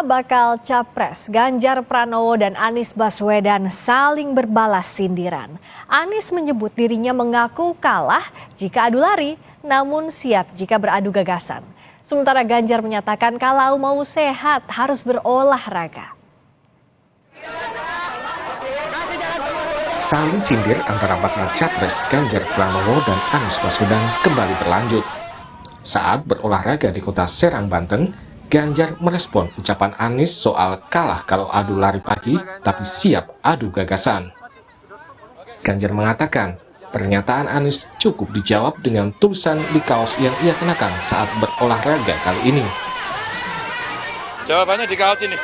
bakal capres Ganjar Pranowo dan Anies Baswedan saling berbalas sindiran. Anies menyebut dirinya mengaku kalah jika adu lari, namun siap jika beradu gagasan. Sementara Ganjar menyatakan kalau mau sehat harus berolahraga. Saling sindir antara bakal capres Ganjar Pranowo dan Anies Baswedan kembali berlanjut. Saat berolahraga di kota Serang, Banten, Ganjar merespon ucapan Anies soal kalah kalau adu lari pagi, tapi siap adu gagasan. Ganjar mengatakan, pernyataan Anies cukup dijawab dengan tulisan di kaos yang ia kenakan saat berolahraga kali ini. Jawabannya di kaos ini.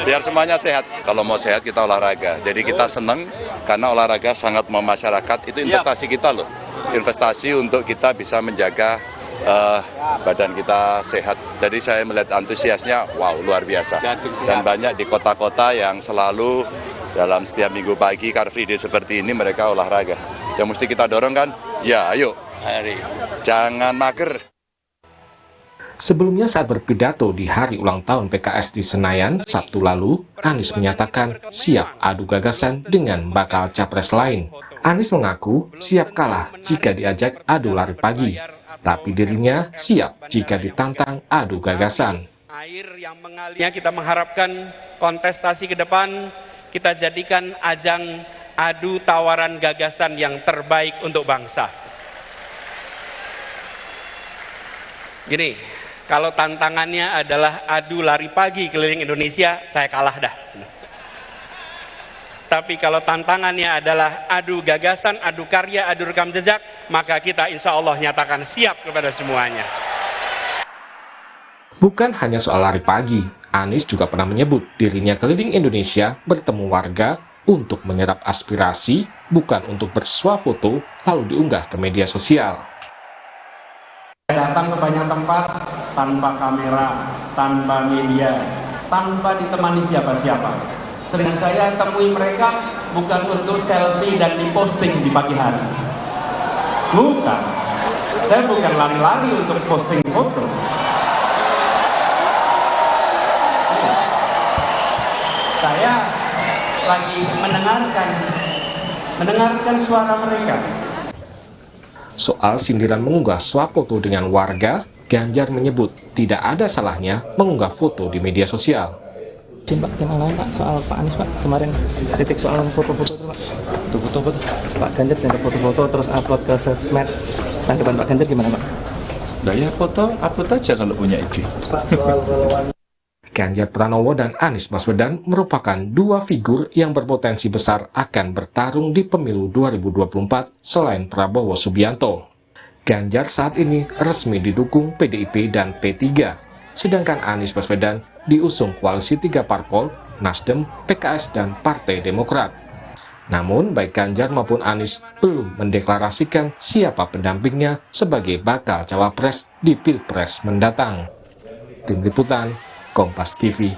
Biar semuanya sehat. Kalau mau sehat kita olahraga. Jadi kita senang karena olahraga sangat memasyarakat. Itu investasi kita loh. Investasi untuk kita bisa menjaga badan kita sehat. Jadi saya melihat antusiasnya, wow, luar biasa. Dan banyak di kota-kota yang selalu dalam setiap minggu pagi Car Free Day seperti ini mereka olahraga. Yang mesti kita dorong kan, ya ayo, jangan mager. Sebelumnya saat berpidato di hari ulang tahun PKS di Senayan Sabtu lalu, Anies menyatakan siap adu gagasan dengan bakal capres lain. Anies mengaku siap kalah jika diajak adu lari pagi, tapi dirinya siap jika ditantang adu gagasan. Air yang mengalirnya kita mengharapkan kontestasi ke depan kita jadikan ajang adu tawaran gagasan yang terbaik untuk bangsa. Gini, kalau tantangannya adalah adu lari pagi keliling Indonesia, saya kalah dah. Tapi kalau tantangannya adalah adu gagasan, adu karya, adu rekam jejak, maka kita insya Allah nyatakan siap kepada semuanya. Bukan hanya soal lari pagi, Anies juga pernah menyebut dirinya keliling Indonesia bertemu warga untuk menyerap aspirasi, bukan untuk bersuah foto lalu diunggah ke media sosial. Saya datang ke banyak tempat tanpa kamera, tanpa media, tanpa ditemani siapa-siapa. Sering saya temui mereka bukan untuk selfie dan diposting di pagi hari. Bukan. Saya bukan lari-lari untuk posting foto. Saya lagi mendengarkan suara mereka. Soal sindiran mengunggah swafoto dengan warga, Ganjar menyebut tidak ada salahnya mengunggah foto di media sosial. Pak, yang lain Pak, soal Pak Anies Pak, kemarin kritik soal foto-foto itu Pak. Foto-foto Pak Ganjar dan foto-foto terus upload ke sosmed. Tanggapan Pak Ganjar gimana Pak? Nah ya foto, upload aja kalau punya ide. Ganjar Pranowo dan Anies Baswedan merupakan dua figur yang berpotensi besar akan bertarung di pemilu 2024 selain Prabowo Subianto. Ganjar saat ini resmi didukung PDIP dan P3, sedangkan Anies Baswedan diusung koalisi 3 parpol, Nasdem, PKS, dan Partai Demokrat. Namun, baik Ganjar maupun Anies belum mendeklarasikan siapa pendampingnya sebagai bakal cawapres di Pilpres mendatang. Tim Liputan, Kompas TV.